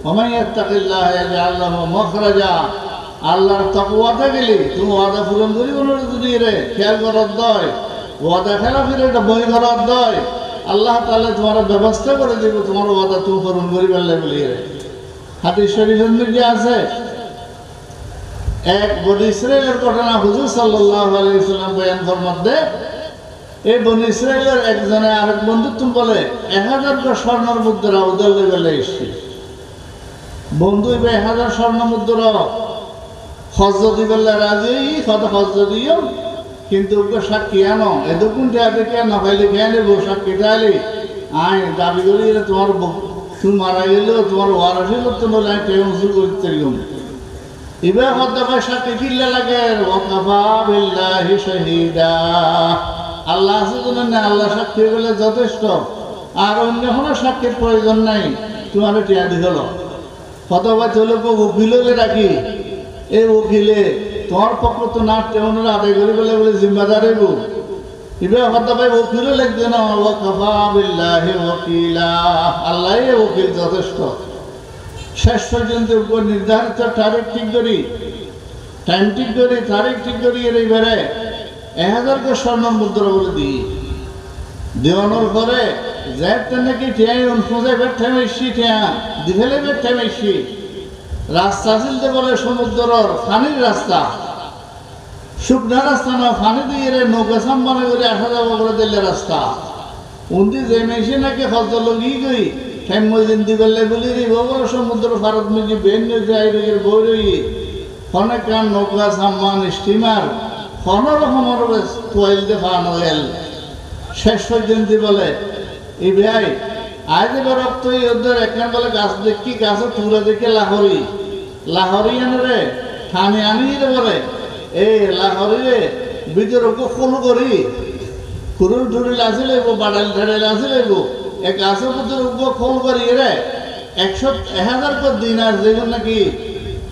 Oman ইয়াত্তাকিল্লাহ ইয়াজআল লাহু মাখরাজা আল্লাহর তাকওয়াতে গেলি তুমি ওয়াদা পূরণ করিব না যদি রে খেয়াল করার দয় ওয়াদা খেলাফের এটা বই করার দয় আল্লাহ তাআলা তোমার ব্যবস্থা করে দিব তোমার ওয়াদা তুমি পূরণ করিবার লাগলি রে হাদিস শরীফের মধ্যে আছে এক বনি ইসরাইলের ঘটনা হুজুর সাল্লাল্লাহু আলাইহি ওয়াসাল্লাম বয়ান ফরমাতে এই বনি ইসরাইলের একজনে আরেক বন্ধুত্ব বলে 1000 স্বর্ণের মুদ্রা উদার লেভেলে এসছে বন্ধু 1000 স্বর্ণ মুদ্রা হজ দিবেন রাজি কত হজ দিও কিন্তু ওকে সাক্ষী আনো এতক্ষণ কে না পাইলে কে নেবো সাক্ষী তাইলে আয় দাবি করি তোমার তুমি মারা গেলেও তোমার ওয়ারাসি করতে নলে আমি টেম উসুল করতে এবার হত্যা পায় সাক্ষী কিল্লা লাগে ওয়াকাফা বিল্লাহি শাহিদা আল্লাহ আছে তো না আল্লাহ সাক্ষী বলে যথেষ্ট আর অন্য কোনো সাক্ষীর প্রয়োজন নাই তোমার টিয়া দিল কতবার চলে উকিলে রাখি এই উকিলে তোমার পক্ষ তো না টেউনের আদায় করি বলে বলে জিম্মাদারি বউ এবার হত্যা পাই উকিলও লাগবে না ওয়াকাফা বিল্লাহি ওয়াকিলা আল্লাহ উকিল যথেষ্ট শেষ পর্যন্ত উপর নির্ধারিত তারিখ ঠিক করি টাইম ঠিক করি তারিখ ঠিক করি এইবারে 1000 স্বর্ণ মুদ্রা বলে দিই দেওয়ানোর পরে যাইতে নাকি ঠেয়াই অনুযায়ী বেঠে মেশি ঠেয়া দিঘেলে বেঠে মেশি রাস্তা চলতে বলে সমুদ্রের ফানির রাস্তা শুকনা রাস্তা না ফানি দিয়ে নৌকা সাম্বানে করে আসা যাবো করে দিলে রাস্তা উন্দি যে মেশি নাকি হজ লগি গই দিন দিবেলে বলি বড় সমুদ্র ভারত মিজি বেন যাই বই রই অনেক নৌকা সাম্মান স্টিমার কোনোরকমের তোয়াইল দেখা নয়েল শেষ পর্যন্ত বলে এই ভাই আজ এবার রক্ত ওদের একখান বলে গাছ দেখি গাছে তুলে দেখে লাহরি আনরে থানে আনি বলে এই লাহরি রে ভিতরে ফুল করি কুরুল টুরুল আছে লাগবো বাড়াইল ঠাড়াইল আছে লাগবো এক গাছের ভিতরে খোল করি রে 1000 দিন আর যেগুলো নাকি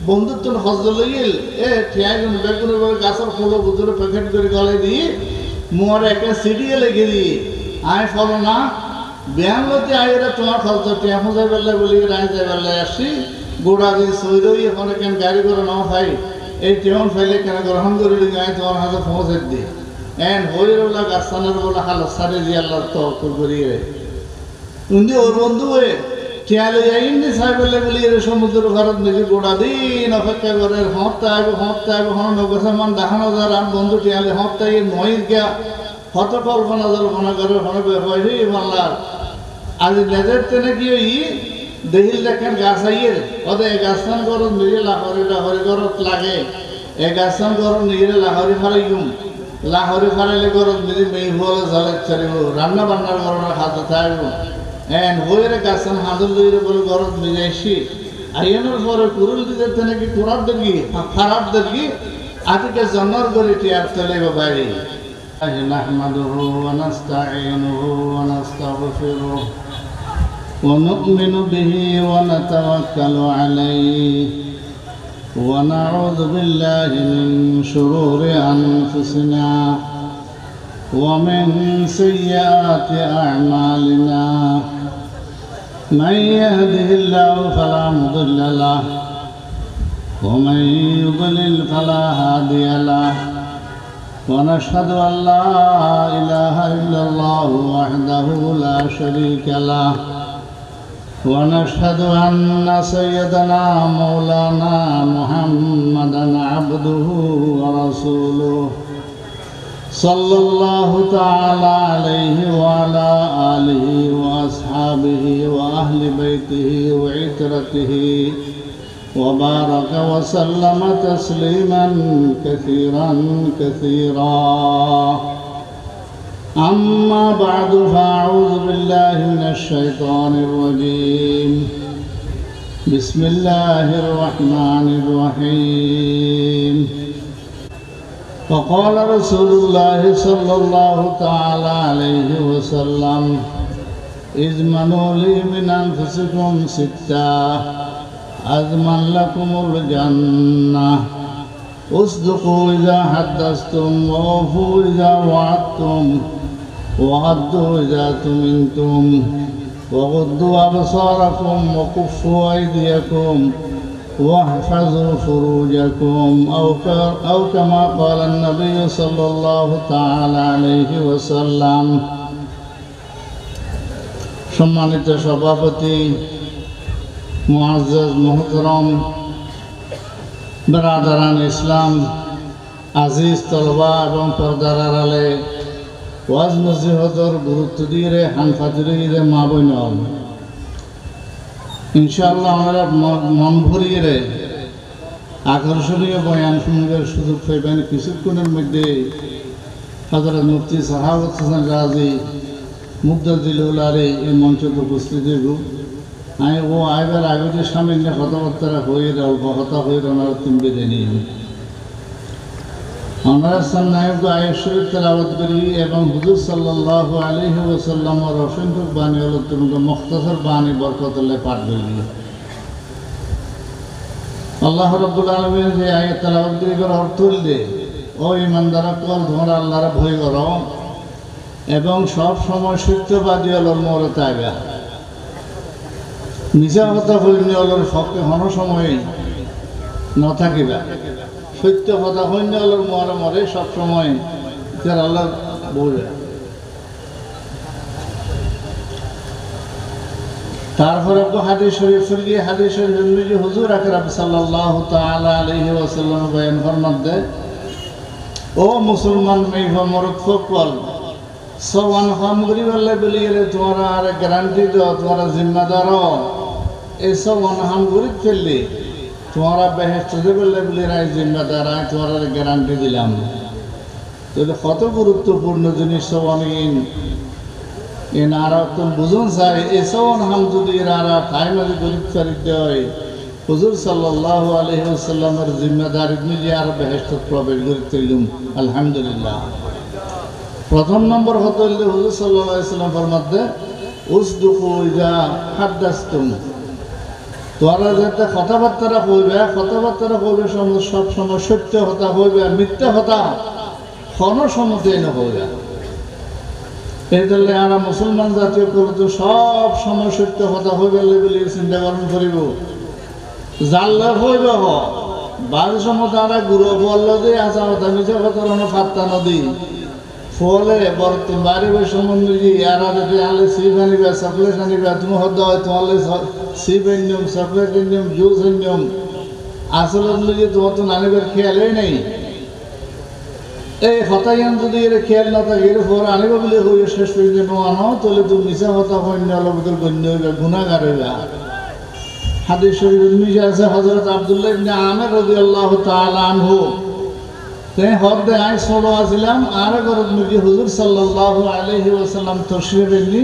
বন্ধুত্ব হজ লাগিল এ ঠিয়াই বেগুনের বলে গাছের ফুলের ভিতরে প্যাকেট করে গলায় দিয়ে মোর একটা সিডিয়ে লেগে দিই আয় ফলো না ব্যায়ামতে আইরে তোমার খরচ টিয়া ফুঁজাই বেলা বলি রায় যাই বেলায় আসি গোড়া দিয়ে সৈরই এখন কেন গাড়ি করে নাও খাই এই টেমন ফাইলে কেন গ্রহণ করে দিই আয় তোমার হাতে পৌঁছে দিই এন হইর বলা গাছানের বলা হালত সারে দিয়ে আল্লাহ তওয়াক্কুল করিয়ে উনি ওর বন্ধু হয়ে টিয়ালে যাইনি সাহেব বলি সমুদ্র ভারত নিজে গোড়া দিন অপেক্ষা করে হপ্তাহ আইব হন নৌকাসামান দেখানো যার আর বন্ধু টিয়ালে হপ্তাহে নয় গিয়া হত কল্পনা জল্পনা করে হন ব্যাপারী মাল্লার আজ নেজের তেনে কি ওই দেহিল দেখেন গাছ আইয়ে ওদের এই গাছান করো নিজে লাহরি করত লাগে এই গাছান করো নিজে লাহরি ফারাইলে করো নিজে মেয়ে বলে জলের ছাড়িব রান্না বান্নার করো হাতে থাকব এন বইরে গাছান হাঁদুর দইরে বলে করো নিজে এসি আইনের পরে কুরুল দিতে তেনে কি কুরার দেখি ফারার দেখি আতিকে জন্মর করে টিয়ার চলে বাইরে نحمده ونستعينه ونستغفره ونؤمن به ونتوكل عليه ونعوذ بالله من شرور أنفسنا ومن سيئات أعمالنا من يهده الله فلا مضل له ومن يضلل فلا هادي له ونشهد أن لا إله إلا الله وحده لا شريك له ونشهد أن سيدنا مولانا محمدا عبده ورسوله صلى الله تعالى عليه وعلى آله وأصحابه وأهل بيته وعترته وبارك وسلم تسليما كثيرا كثيرا أما بعد فأعوذ بالله من الشيطان الرجيم بسم الله الرحمن الرحيم وقال رسول الله صلى الله تعالى عليه وسلم اضمنوا لي من أنفسكم 6 أضمن لكم الجنة اصدقوا إذا حدثتم ووفوا إذا وعدتم وعدوا إذا تمنتم وغضوا أبصاركم وكفوا أيديكم واحفظوا فروجكم أو كما قال النبي صلى الله تعالى عليه وسلم সম্মানিত সভাপতি মুআজ্জাজ মুহতারাম বিরাদারান ইসলাম আজিজ তলবা এবং পর্দার আড়ালে ওয়াজ নসিহতর গুরুত্ব দিয়ে হানফাজুরে মা বোন ইনশাআল্লাহ আমরা মন ভরিয়ে আকর্ষণীয় বয়ান শুনবার সুযোগ পাইবেন কিছুক্ষণের মধ্যে হযরত মুফতি সাহাবত হোসেন গাজী মুদ্দাজিলুল্লাহরে এই মঞ্চে উপস্থিত হইব আমি ও আইবার আগে সামান্য কথাবার্তা হয়ে অল্প কথা হয়ে ওনার তিনবে দেনি আমরা সান্নায়ক আয়াত শরীফ তেলাওয়াত করি এবং হুজুর সাল্লাল্লাহু আলাইহি ওয়াসাল্লামের অসংখ্য বাণী হলো তোমাকে মুখতাসার বাণী বরকতুল্লাহ পাঠ করি আল্লাহ রাব্বুল আলামিন যে আয়াত তেলাওয়াত করিবার অর্থ হইলে ও ইমানদার কল তোমরা আল্লাহর ভয় করো এবং সব সময় সত্যবাদী হলো মরে তাইবা মিছা কথা হইনি হলোর পক্ষে কোনো সময় ন থাকিবা সত্য কথা হইনি হলোর মরে মরে সবসময় যার আল্লাহ বলবে তারপরে হাদিস শরীফের গিয়ে হাদিস শরীফ হুজুর আকরাম সাল্লাল্লাহু তাআলা আলাইহি ওয়াসাল্লাম বয়ান ফরমান দেয় ও মুসলমান মেয়ে মরদ সকল সওয়ান হামগরি বললে বলিয়ে তোমরা আর গ্যারান্টি দাও তোমরা জিম্মাদার এই সওয়ান হামগরি ফেললে তোমরা বেহেশত বললে বলি রাই জিম্মাদার আই তোমরা গ্যারান্টি দিলাম তাহলে কত গুরুত্বপূর্ণ জিনিস সওয়ান ইন আর তুমি বুঝুন চাই এই সওয়ান হাম যদি এরা ঠাই মাঝে গরিব চারিত দেয় হুজুর সাল্লাল্লাহু আলাইহি ওয়াসাল্লামের জিম্মাদারি নিজে আর বেহেশত প্রবেশ করতে দিলাম আলহামদুলিল্লাহ প্রথম নম্বর হতে হলে হুজুর সাল্লাল্লাহু আলাইহি ওয়াসাল্লাম ফরমাতে উসদুকু ইজা হাদাসতুম তোমরা যাতে কথাবার্তা কইবে সব সময় সত্য কথা হইবে মিথ্যা কথা কোনো সময় না হইবে এই জন্য আমরা মুসলমান জাতীয় করতে সব সময় সত্য কথা হইবে বলে চিন্তা করণ করিব জানলে হইবে বাড়ির সময় তারা গুরু বললো যে আসা কথা মিছে কথা ফাত্তা নদী ফলে বর্তমান বাড়ি বই সম্বন্ধে এরা যদি আনলে সিপ আনিবা চকলেট আনিবা তুমি হদ হয় তোমার সিপ আনিম চকলেট আনিম জুস আনিম আসলে যদি তোমার তো আনিবার খেয়ালই নেই এই হতাইন যদি এর খেয়াল না থাকে এর পর আনিব বলে হয়ে শেষ পর্যন্ত আনো তাহলে তুমি মিশা হতা হইনি অলপ গণ্য হইবা গুণাগার হইবা হাদিস শরীফে মিশে আছে হযরত আব্দুল্লাহ ইবনে আমির রাদিয়াল্লাহু তাআলা আনহু তাই হদে আই সলো আসলাম আর গরত নবী হুজুর সাল্লাল্লাহু আলাইহি ওয়াসাল্লাম তশরিফ এলি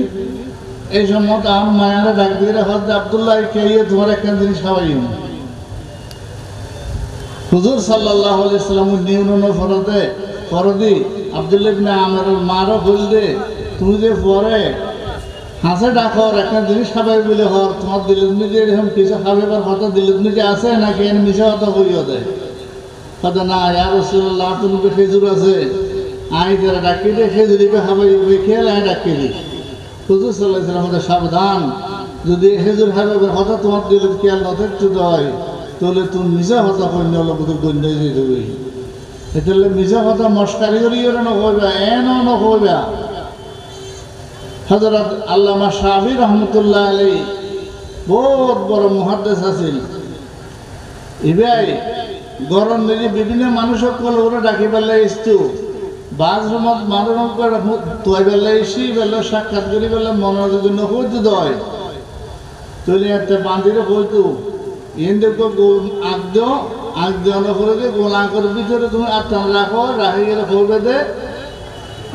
এই সময় আম মায়ারে ডাক দিয়ে হযরত আব্দুল্লাহ কেয়ে তোমার একটা জিনিস খাওয়াইম হুজুর সাল্লাল্লাহু আলাইহি ওয়াসাল্লাম নিউন ফরদি আব্দুল্লাহ ইবনে আমিরের মারও বলদে তুমি যে পরে হাসে ডাকর একটা জিনিস খাবাই বলে হর তোমার দিলের নিজে এরকম কিছু খাবার কথা দিলের নিজে আছে নাকি এর মিশা কথা কইও দেয় কথা না ইয়া রাসূলুল্লাহ তুমি খেজুর আছে আই যারা ডাকি দে খেজুরি খাবাই খেয়াল আই ডাকি দি হুজুর সাল্লাল্লাহু আলাইহি ওয়াসাল্লাম সাবধান যদি খেজুর খাবার কথা তোমার দিলের খেয়াল না থাকতে হয় তাহলে তুমি মিশা কথা কইনি হলো বুঝে গণ্য হয়ে যাবে এটালে মিশা কথা মস্কারি করিও না কইবা এনো না কইবা হযরত আল্লামা শাফি রহমাতুল্লাহ আলাইহি বহুত বড় মুহাদ্দিস আছেন ইবাই গরম দিনে বিভিন্ন মানুষক ওরা ডাকি পেলে ইস্তু বাথরুমত মানুষ তোয়াই পেলে এসি পেলে সাক্ষাৎ করি পেলে মনের জন্য হইতে দয় তুলি একটা বান্ধিরে হইতো এনদেরকে আগ দেওয়ানো করে দিয়ে গোলাঙ্কর ভিতরে তুমি আত্মা রাখো রাখি গেলে করবে দে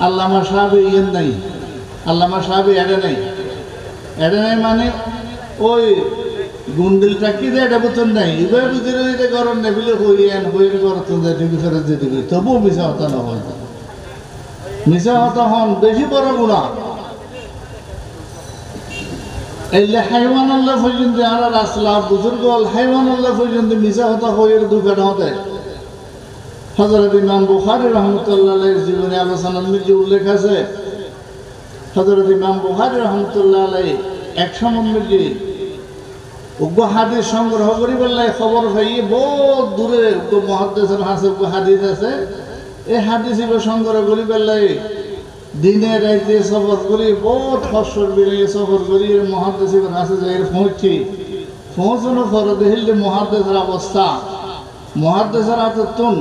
আল্লামা সাহেব ইয়েন নাই আল্লামা সাহেব এড়ে নাই মানে ওই গুন্ডিলটা কি দেয় এটা বোতন নাই এবার ভিতরে দিতে গরম নেবিলে হইয়ে করতেন ভিতরে যেতে গেলে তবুও মিশা হতা না হয় মিশা হতা হন বেশি বড় গুণা এই হাইওয়ান আল্লাহ পর্যন্ত আর আসলা বুজুর্গ হাইওয়ান আল্লাহ পর্যন্ত মিশা হতা হয়ে দুঃখটা হতে হযরত ইমাম বুখারী রাহমাতুল্লাহ আলাইহির জীবনে আলোচনার মধ্যে উল্লেখ আছে হযরত ইমাম বুখারী রাহমাতুল্লাহ আলাইহি এক সমন্বয়ে উগ্র হাদিস সংগ্রহ করি বললে খবর ভাই বহুত দূরে উগ্র মহাদ্দেশের হাসে উগ্র হাদিস আছে। এই হাদিস সংগ্রহ করি বললে দিনে রাইতে সফর করি বহুত ফসল বেরিয়ে সফর করি মহাদ্দেশের হাসে যাই পৌঁছি। পৌঁছানো পরে দেখলে মহাদ্দেশের অবস্থা মহাদ্দেশের হাতে তুন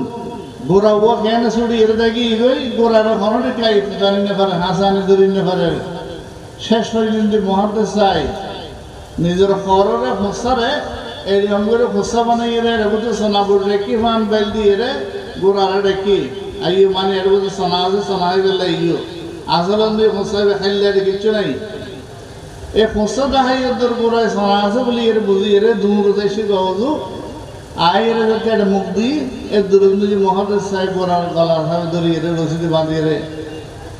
গোড়া ও কেন ছুটি এটা দেখি গই গোড়ার হরণে খাই জানি না পারে হাসানি ধরি না পারে। শেষ পর্যন্ত মহাদ্দেশ চাই নিজের খবরে ফসারে এইরকম করে ফসা বানাই রে বুঝতে সোনাপুর রেখি ফান বেল দিয়ে রে গোড়ারে রেখি আইও মানে এর বুঝতে সোনা আছে সোনা হয়ে গেলে ইও আসলে দিয়ে ফসাবে খাইলে আর কিচ্ছু নাই। এই ফসা দেখাই ওদের গোড়ায় সোনা আছে বলি এর বুঝি রে দূর দেশি গহজু আয়ের যাতে একটা মুখ দিই এর দূরে যে মহাদেশ সাহেব গোড়ার গলা সাহেব ধরিয়ে রে রসিদে বাঁধিয়ে রে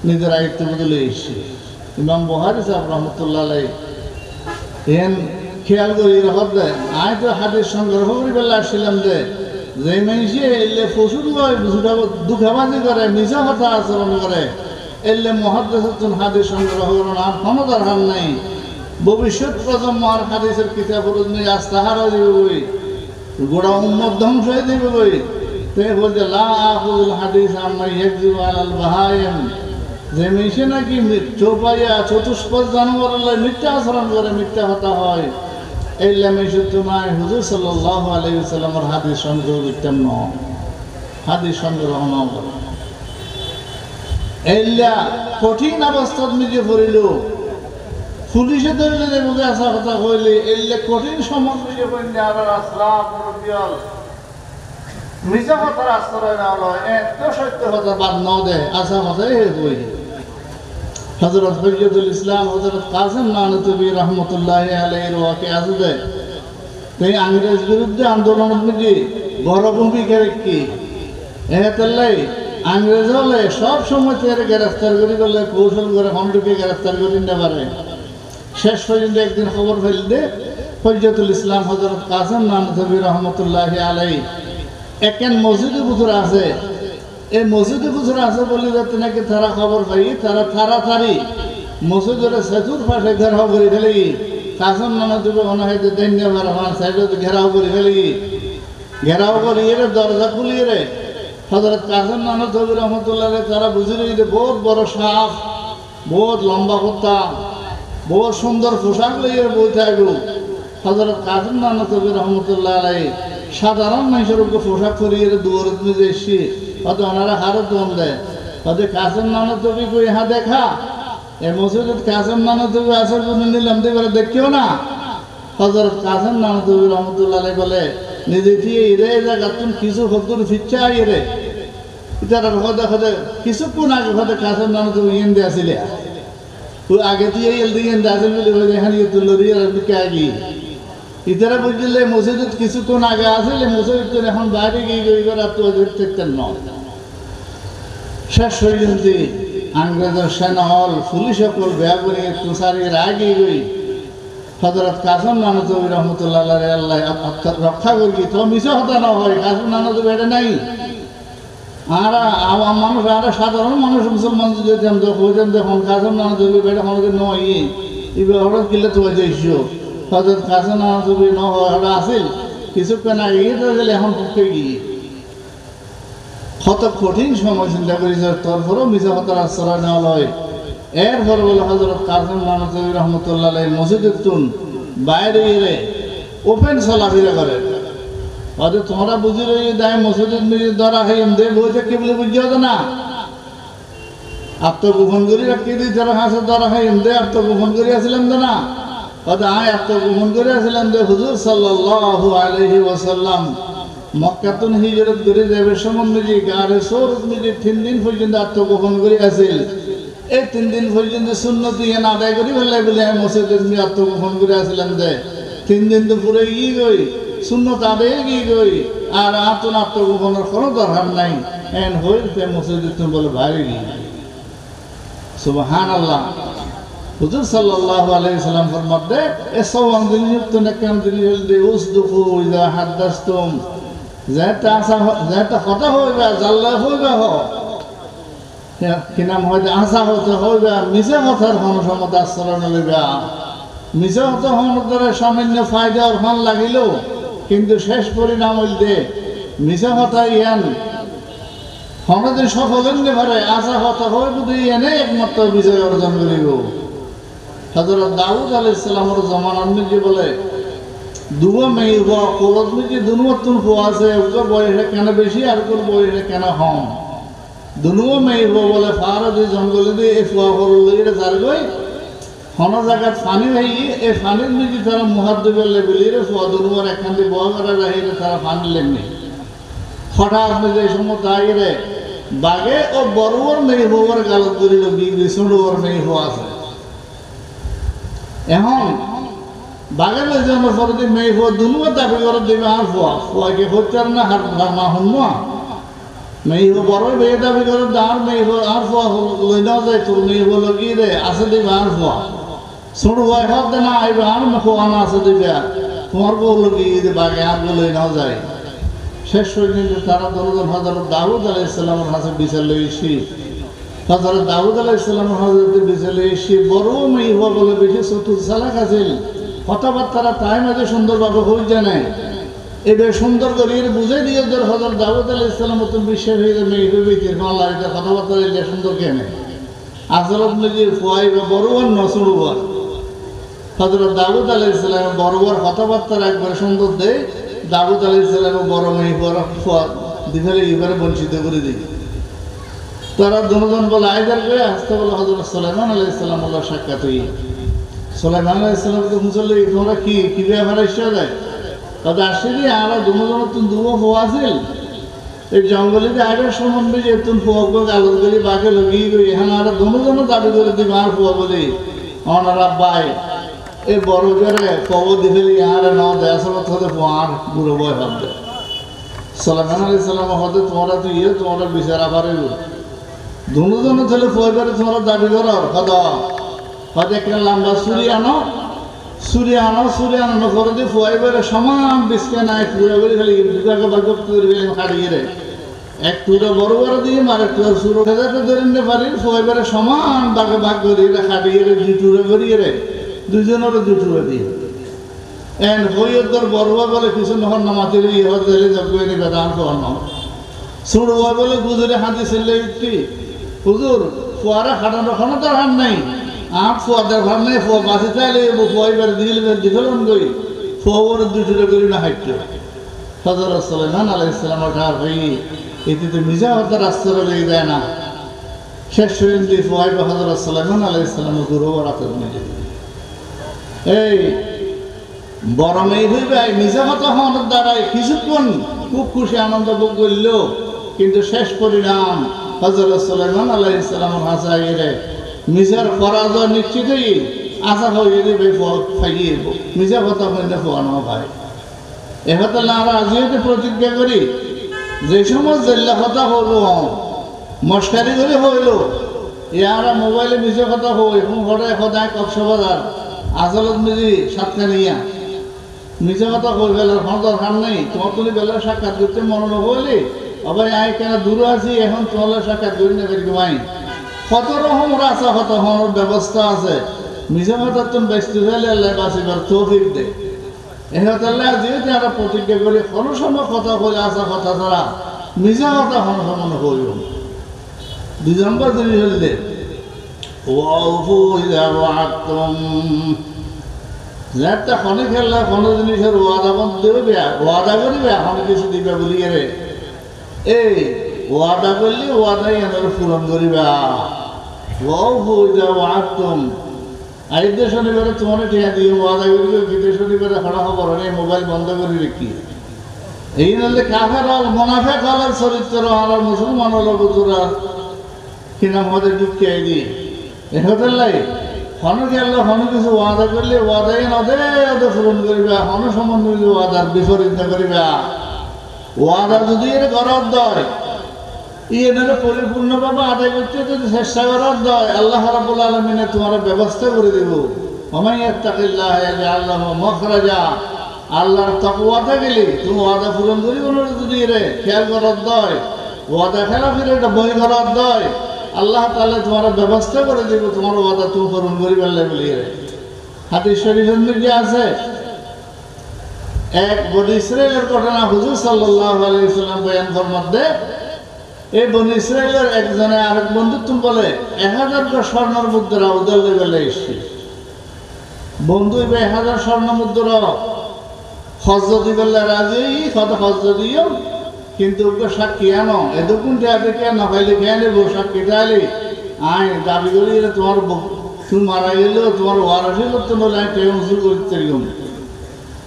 নিজের আয়ত্ত বদলে এসছে। ইমাম বুখারী সাহেব রহমতুল্লাহ আলাইহি এন খেয়াল করি রহত দেয় আয় তো হাদিস সংগ্রহ করি বেলা আসছিলাম যে মানুষে এলে ফসুর হয় দুঃখাবাজি করে মিছা কথা আচরণ করে এলে মহাদেশ হাদিস সংগ্রহ করেন আর কোনো দরকার নাই। ভবিষ্যৎ প্রজন্ম আর হাদিসের কিতাব নিয়ে আস্থা হারা দিবে বই গোড়া উম্মত ধ্বংস হয়ে দেবে বই। তাই বলছে লা আখুযুল হাদিস আম্মা ইয়াকযিবু আলাল বাহাইম যে মিশে নাকি চৌপাইয়া চতুষ্পদ জানোয়ার মিথ্যা আচরণ করে মিথ্যা কথা হয় এই মিশে তোমায় হুজুর সাল্লাল্লাহু আলাইহি ওয়াসাল্লামের হাদিস সংগ্রহ করতাম ন হাদিস সংগ্রহ ন করে এইলা কঠিন অবস্থাত নিজে পড়িল পুলিশে ধরলে যে বুঝে আসা কথা কইলে এইলে কঠিন সময় নিজে পড়লে আবার আসলাম মুরব্বিয়াল মিছা কথার আশ্রয় না হলো এত সত্য কথা বাদ ন দেয় আসা কথাই হয়ে বই। হযরত ফরিদুল ইসলাম হযরত কাসেম নানতুবি রহমতুল্লাহ আলাইহির ওয়াকে আছে তাই ইংরেজ বিরুদ্ধে আন্দোলনের মধ্যে বড় ভূমিকা রাখি এতলাই ইংরেজ হলে সব সময় তারা গ্রেফতার করি বলে কৌশল করে হন্ডুকে গ্রেফতার করি না পারে। শেষ পর্যন্ত একদিন খবর ফেললে ফরিদুল ইসলাম হযরত কাসেম নানতুবি রহমতুল্লাহ আলাইহি একেন মসজিদে পুজোর আছে এই মসজিদে পুজোর আছে বলে যাতে নাকি তারা খবর পাই তারা তাড়াতাড়ি মসজিদের সেতুর পাশে ঘেরাও করে ফেলি কাসেম নানতুবি মনে হয় ধন্যবাদ আমার সাইডে ঘেরাও করে ফেলি ঘেরাও করিয়ে রে দরজা খুলিয়ে রে হযরত কাসেম নানতুবি রহমতুল্লাহ তারা বুঝে রে যে বহুত বড় সাপ বহুত লম্বা কুত্তা বহুত সুন্দর পোশাক লইয়ে বই থাকবো। হযরত কাসেম নানতুবি রহমতুল্লাহ আলাইহি সাধারণ মানুষের উপর পোশাক করিয়ে দুয়ার নিজে এসছি হয়তো ওনারা হারও দম দেয় হয়তো কাসেম নানতুবি কই হ্যাঁ দেখা এই মসজিদ কাসেম নানতুবি আসার জন্য নিলাম দেবার দেখিও না। হযরত কাসেম নানতুবি রহমতুল্লাহ আলাইহি বলে নিজে দিয়ে রে জায়গা তুমি কিছু হতুর ফিচ্ছা রে ইতারা হদে হদে কিছুক্ষণ আগে হয়তো কাসেম নানতুবি ইন দিয়ে আসিলে তুই আগে দিয়ে এল দিয়ে ইন আসিল বলে এখানে তুলল দিয়ে বিকে আগে ইতারা বুঝলে মসজিদ কিছুক্ষণ আগে আসলে মসজিদ এখন বাইরে গিয়ে গরিবের আত্মীয়তেন নয়। শেষ পর্যন্ত ইংরেজের সেনা হল পুলিশ সকল বেয়া করে তুষারের আগে গই হযরত কাসেম নানতুবি রহমতুল্লাহ আল্লাহ রক্ষা করি তো মিশে হতা না হয় কাসেম নানতুবি এটা নাই আর আওয়াম মানুষ আর সাধারণ মানুষ মুসলমান যদি দেখুন কাসেম নানতুবি বেটা আমাদের নয় এবার হঠাৎ কিলে তো যাইছো হযরত কাসেম নানতুবি ন হওয়া আসিল কিছুক্ষণ আগে গিয়ে এখন পক্ষে গিয়ে কত কঠিন সময় চিন্তা করেছে তারপরেও মিশা কথার আশ্রয় নেওয়া হয়। এরপর বলে হযরত কাসেম নানতুবি রহমতুল্লাহ আলাইহি মসজিদের তুন বাইরে এলে ওপেন চলাফেরা করে হয়তো তোমরা বুঝি রই দেয় মসজিদের নিজে ধরা হয় এমনি বইতে কি বলে বুঝিও না আত্মগোপন করি রাখি দিই যারা হাসে ধরা হয় এমনি আত্মগোপন করে আসলাম তো না হয়তো আয় আত্মগোপন করে আসলাম যে হুজুর সাল্লাল্লাহু আলাইহি ওয়াসাল্লাম মক্কাতুন হিজরত করে যাবে সমন্বয়ে গারে সৌরত নিজে 3 দিন পর্যন্ত আত্মগোপন করে আসিল এই 3 দিন পর্যন্ত সুন্নতি এন আদায় করি বলে বলে মসজিদে নিয়ে আত্মগোপন করে আসলাম যে 3 দিন তো পুরো গিয়ে গই সুন্নত আদায় গিয়ে গই আর আত্মগোপনের কোনো দরকার নাই এন হইতে মসজিদে তুমি বলে বাইরে গিয়ে সুবহানাল্লাহ। হুজুর সাল্লাল্লাহু আলাইহি সাল্লাম ফরমাতে এসব জিনিস না কেন জিনিস দে উসদুকু ইযা হাদাসতুম যেটা কথা হইবা জাল্লা হইবা কি নাম হইতে আশা হতে হইবা মিশে কথার কোনো সমত আশ্রয় লইবা মিছা কথা হওয়ার দ্বারা সামান্য ফায়দা অর্হন লাগিল, কিন্তু শেষ পরিণাম হইলে মিছা কথা ইয়ান হনদিন সফল হইতে পারে। আশা কথা হয় যদি এনে একমাত্র বিজয় অর্জন করিব। হযরত দাউদ আলাইহিস সালামের জমানার মধ্যে বলে দুয়া মেয়ে হওয়া কোরত মধ্যে দুনুয়াতুন হওয়া আছে, ওর বয়সে কেন বেশি আর ওর বয়সে কেন কম। দুনুয়া মেয়ে হওয়া বলে ফারা দুই জঙ্গলে দিয়ে এ ফুয়া করলে যার গই হন জায়গাত পানি ভাই এই পানির মধ্যে তারা মুহাত দিবে লেবেলিরে ফুয়া দুনুয়ার একখান দিয়ে বহা করা রাহিরে তারা পানি লেননি। হঠাৎ মেয়ে এই সময় তাই রে বাগে ও বড়োর মেয়ে হওয়ার গালত করিল বিগড়ি ছোটর মেয়ে হওয়া আছে। এখন বাগের জন্য পরে মেয়ে হওয়া দুনুয়া দাবি করে দেবে আর ফুয়া ফুয়াকে হচ্ছে না হার মা হন মেয়ে হো বড় মেয়ে দাবি করে আর মেয়ে হো আর ফুয়া লই নাও যায় তোর মেয়ে হলো কি রে আছে দেবে আর ফুয়া ছোট হয় হোক না আইবে আর ফুয়া না আছে দেবে তোমার বউ হলো কি বাগে আর লই নাও যায়। শেষ পর্যন্ত তারা দরজন হযরত দাউদ আলাইহিস সালামের কাছে বিচার লইছি। হযরত দাউদ আলাইহিস সালামের হযরত বিচার লইছি বড় মেয়ে হওয়া বলে বেশি চতুর চালাক আছিল, কথাবার্তারা তাই মাঝে সুন্দরভাবে হয়ে জানে এবার সুন্দর করে বুঝে দিয়ে হযরত দাউদ আলাইহিস সালাম মতন বিশ্বাস হয়ে যাবে মেয়ে হইবে আল্লাহ এটা কথাবার্তা দিলে সুন্দর কেনে আজরত নদীর ফুয়াই বা বড়োয়ার নসুরুয়ার হযরত দাউদ আলাইহিস সালাম বড়োয়ার কথাবার্তা একবারে সুন্দর দেয়। দাউদ আলাইহিস সালাম বড় মেয়ে বড় ফুয়া দিলে এবারে বঞ্চিত করে দিই। তারা দুজন বলে আয়দার করে আসতে বলে হযরত সুলাইমান আলাইহিস সালাম আল্লাহ সাক্ষাৎ হই। সুলাইমান আলাইহিস সালামকে মুসল্লি তোমরা কি ব্যাপার এসে যায় তাদের আসলে আমরা দুজন তুমি দুবো ফুয়া আছিল এই জঙ্গলিতে আগে সম্বন্ধে যে তুমি ফুয়াকে আলোচ করি বাঘে লগিয়ে গই এখানে আমরা দুজন দাবি করে দিই আর ফুয়া বলি আমার আব্বাই এই বড় করে কবর দিলে আর ন দেয়াসল হতে ফুয়ার বুড়ো বয় ভাববে। সুলাইমান আলাইহিস সালাম হতে তোমরা তো তোমরা বিচারা পারে দুজন ছেলে ফুয়াইবারে তোমরা দাবি করো কথা হয়তো একটা লম্বা ছুরি আনো করে দিয়ে ফুয়াইবারে সমান বিস্কে নাই পুরো করে খালি দুটাকে বাগ করে কাটিয়ে রে এক টুটা বড় বড় দিয়ে আর একটু সুরো খেতে ধরে নিতে পারি ফুয়াইবারে সমান বাগে ভাগ করিয়ে রে কাটিয়ে রে দুটুরে করিয়ে রে দুজনের দুটুরে দিয়ে এন হইয়র বড়ুয়া বলে কিছু নহর নামাতির ইহর দিলে যাব করে বেদান হওয়ার নাম সুড়ুয়া বলে গুজরে হাতি ছেলে একটি হুজুর ফুয়ারা খাটানো খানো তার হার নাই আট ফুয়াদের ভার নেই ফুয়া বাঁচে চাইলে ফুয়াইবার দিলে দিখলন গই ফুয়ার দুটুরে করি না হাইট হযরত সুলাইমান আলাইহিস সালাম ওঠার হই এতে তো মিজা হতে রাস্তা লেগে যায় না। শেষ পর্যন্ত ফুয়াইবা হযরত সুলাইমান আলাইহিস সালাম গুরু রাতে নিয়ে এই বড় মেয়ে হইবে মিজা কথা হওয়ার দ্বারাই কিছুক্ষণ খুব খুশি আনন্দ ভোগ করল, কিন্তু শেষ পরিণাম হযরত সুলাইমান আলাইহিস সালামের হাসাইরে মিজার পরাজয় নিশ্চিত হই আশা হয়ে দেবে ফাইয়ে মিজা কথা বললে ফোয়ানো ভাই এহতে আমরা আজিও প্রতিজ্ঞা করি যে সময় জেল্লা কথা হলো মস্কারি করে হইল ইয়ারা মোবাইলে মিজা কথা হই এবং ঘরে সদায় কক্সবাজার আদালত মিজি সাতখানিয়া মিজা কথা হয়ে গেল দরকার নেই তোমার তুমি বেলার সাক্ষাৎ করতে মনে হইলে আবার আয় কেন দূরে আছি এখন তোমার সাক্ষাৎ করি না বেরকি মাই কত রকম রাস্তা কত হওয়ার ব্যবস্থা আছে মিজা কথা তুমি ব্যস্ত হলে আল্লাহ বাঁচিবার তৌফিক দে এহতাল্লাহ যেহেতু আমরা প্রতিজ্ঞা করি কোনো সময় কথা বলে আসা কথা ছাড়া মিজা কথা কোনো সময় হইব। 2 নম্বর জিনিস হইলে যারটা খনি খেললে কোনো জিনিসের ওয়াদা দেবে ওয়াদা করিবে এখন কিছু দিবে বলি রে এই ওয়াদা করলে ওয়াদাই আমার পূরণ করিবা আইদের শনিবারে তোমার টিয়া দিয়ে ওয়াদা করিবে গীতে শনিবারে খড়া খবর নেই মোবাইল বন্ধ করে রেখি এই নাহলে কাফের হল মোনাফেক হলার চরিত্র আর মুসলমান হল বুজুরা কিনা মধ্যে ঢুকিয়ে দিয়ে এহতের লাই হন গেলে হন কিছু ওয়াদা করলে ওয়াদাই নদে ওদের পূরণ করিবা হন সম্বন্ধে ওয়াদার বিপরীত করিবা ওয়াদা যদি এর গরব দেয় এদের পরিপূর্ণভাবে আদায় করতে যদি চেষ্টা করার দেয় আল্লাহ রাব্বুল আলামিনে তোমার ব্যবস্থা করে দেব। ওমাইয়াত্তাকিল্লাহ ইয়াজআল লাহু মাখরাজা আল্লাহর তাকওয়াতে গেলে তুমি ওয়াদা পূরণ করিব না যদি রে খেয়াল করার দেয় ওয়াদা খেলাফের এটা বই করার দেয় আল্লাহ তাআলা তোমার ব্যবস্থা করে দেব তোমার ওয়াদা তুমি পূরণ করিবার লাগে বলি রে হাদিস শরীফের মধ্যে আছে এক বনি ইসরাইলের ঘটনা হুজুর সাল্লাল্লাহু আলাইহি ওয়াসাল্লাম বয়ান ফরমাতে এই বনি ইসরাইলের একজনে আরেক বন্ধুত্ব বলে 1000 স্বর্ণের মুদ্রা উদার লেভেলে এসছে বন্ধু 1000 স্বর্ণ মুদ্রা হজ দিবেন রাজি কত হজ দিও কিন্তু ওকে সাক্ষী আনো এতক্ষণ কে না পাইলে কে নেবো সাক্ষী তাহলে আয় দাবি করি তোমার তুমি মারা গেলেও তোমার ওয়ারাসি করতে নলে আমি কেউ উসুল করতে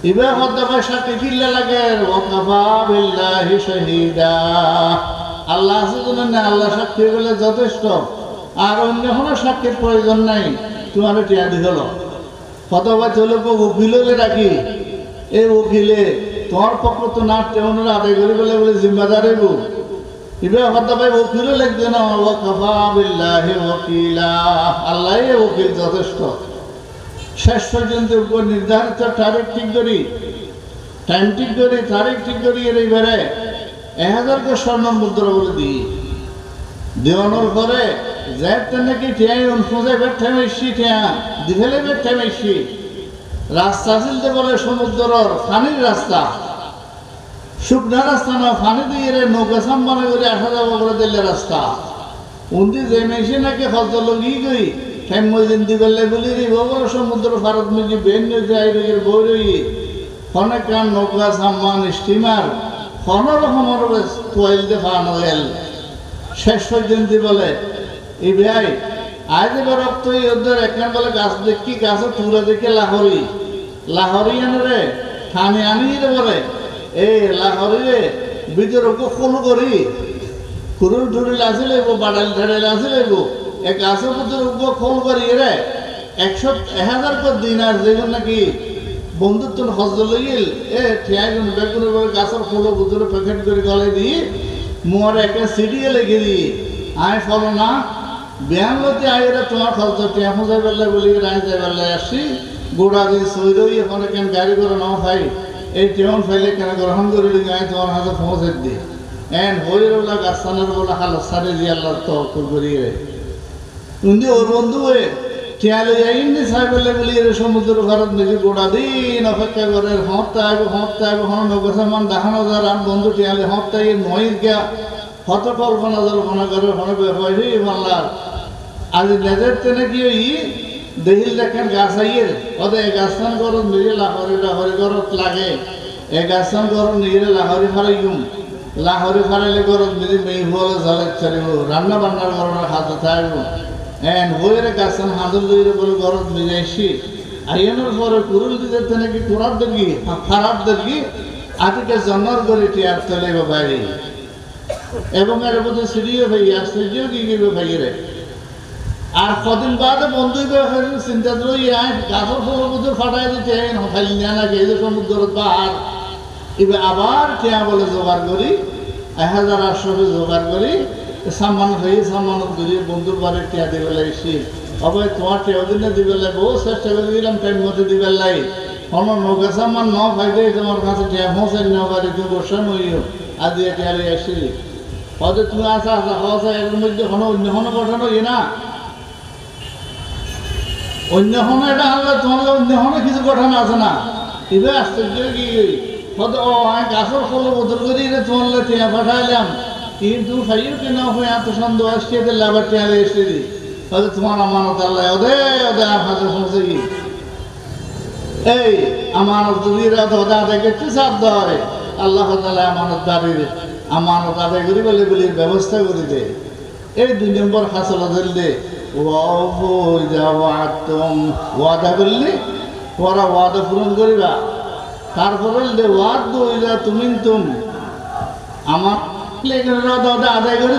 এবার হত্যা পায় সাক্ষী কিল্লা লাগে ওয়াকাফা বিল্লাহি শাহিদা আল্লাহ আছে জানেন না আল্লাহ সাক্ষী বলে যথেষ্ট আর অন্য কোনো সাক্ষীর প্রয়োজন নাই তোমার টিয়া দিল হতবা চলে উকিলে রাখি এই উকিলে তোমার পক্ষ তো না টেউনের আদায় করি বলে বলে জিম্মাদার এবার হত্যা পাই উকিলও লিখবে না ওয়াকাফা বিল্লাহি ওয়াকিলা আল্লাহ উকিল যথেষ্ট শেষ পর্যন্ত উপর নির্ধারিত তারিখ ঠিক করি টাইম ঠিক করি তারিখ ঠিক করি এর এইবারে 1000 স্বর্ণ মুদ্রা বলে দিই দেওয়ানোর পরে যাইতে নাকি ঠেয়াই অনুসে বেঠে মেশি ঠেয়া দিঘেলে বেঠে মেশি রাস্তা চলতে বলে সমুদ্রের ফানির রাস্তা শুকনা রাস্তা না ফানি দিয়ে নৌকা সাম্বানে করে আসা যাবো করে দিলে রাস্তা উন্দি যে মেশি নাকি হজ লগি গই দিন দিবেলে বলি রে বড় সমুদ্র ভারত মিজি বেন যাই রইয়ের বই অনেক নৌকা সাম্মান স্টিমার কোনোরকমের তোয়াইল দেখা নয়েল শেষ পর্যন্ত বলে এই ভাই আজ এবার রক্ত ওদের একখান বলে গাছ দেখি গাছে তুলে দেখে লাহরি আনে রে থানে আনি রে বলে এই লাহরি রে ভিতরে খোল করি কুরুল টুরুল আছে লাগবো বাড়াইল ঠাড়াইল আছে লাগবো এক গাছের ভিতরে খোল করি রে 1000 দিন আর যেগুলো নাকি বন্ধুত্ব হজ লইল এ ঠিয়াই বেগুনের বলে গাছের খোলো ভিতরে প্যাকেট করে গলায় দিয়ে মোর একটা সিডিয়ে লেগে দিই আয় ফলো না ব্যায়াম লতে আইরে তোমার খরচ টিয়া মজাই বেলা বলি রায় যাই বেলায় আসি গোড়া দিয়ে সইরই এখন কেন গাড়ি করে নাও খাই এই টেমন ফাইলে কেন গ্রহণ করে দিই আয় তোমার হাতে পৌঁছে দিই এন হইর বলা গাছানের বলা হালত সারে দিয়ে আল্লাহ তহকুল করিয়ে উনি ওর বন্ধু হয়ে টিয়ালে যাইনি সাই বলে বলি এর সমুদ্র ভারত নিজে গোড়া দিন অপেক্ষা করে হপ্তা আইব হন নৌকাসামান দেখানো যার আন বন্ধু টিয়ালে হপ্তা এই নয় গিয়া হত কল্পনা জল্পনা করে হন হয়ে মাল্লার আজ নেজের তেনে কি ওই দেহিল দেখেন গাছ আইয়ের ওদের এই গাছান গরম নিজে লাহরি গরত লাগে এই গাছান গরম নিজে লাহরি ফারাইলে গরম নিজে মেয়ে হলে জলের ছাড়িব রান্না বান্নার গরমের হাতে থাকব এন বইয়ের গাছান হাঁদুর দইরে বলে গরম মিজাইছি আইনের পরে কুরুল দিতে তেনে কি কুড়ার দেখি ফারার দেখি আতিকে জন্মর করে টিয়ার চলে বাইরে এবং এর মধ্যে সিঁড়িও ভাই আশ্চর্য কি ভাই রে আর কদিন বাদে বন্ধু চিন্তা করি গাছের ফলের মধ্যে ফাটাই দিতে খালি না খেয়ে সমুদ্র পাহাড় এবার আবার টিয়া বলে জোগাড় করি 1800 জোগাড় করি সাম্মানত করি বন্ধুর বাড়ির টিয়া দিবে লাগছি অবয় তোমার টিয়া দিনে দিবে লাই বহু চেষ্টা করে দিলাম টাইম মতো দিবে লাই কোনো নৌকা সাম্মান ন ফাইদে তোমার কাছে টিয়া পৌঁছাই ন বাড়ি তুমি বসে নইও আজ দিয়ে টিয়া লিয়ে আসি হয়তো তুমি আসা এর মধ্যে কোনো অন্য কোনো ঘটনা না অন্য কোনো এটা আনলে তোমার অন্য কোনো কিছু ঘটনা আছে না এবার আশ্চর্য কি হয়তো আমি গাছের ফলে বদল করি তোমার টিয়া পাঠাইলাম কিন্তু ফাইও কেন হয়ে এত সন্দেহ আসছে এদের লাভার টিয়া এসে দিই হয়তো তোমার আমানত আল্লাহ ওদের হাতে পৌঁছে গিয়ে এই আমানত আদায় করতে চাপ দেয় আল্লাহ তালা আমানত আদায় করি বলে বলির ব্যবস্থা করে দে এই 2 নম্বর হাসল দে ওয়াদা করলি ওরা ওয়াদা পূরণ করিবা তারপরে ওয়াদ দইলা তুমি আমার আদায় করে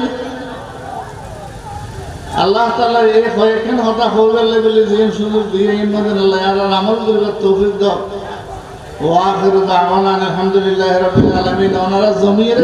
আল্লাহ তাআলা এই কয়েকখান হতা হইবে বলে যে সুযোগ দিয়ে আল্লাহ আমল করিবার তৌফিক দাও ওয়া আখিরু দাওয়ানা আলহামদুলিল্লাহি রাব্বিল আলামিন ওনারা জমির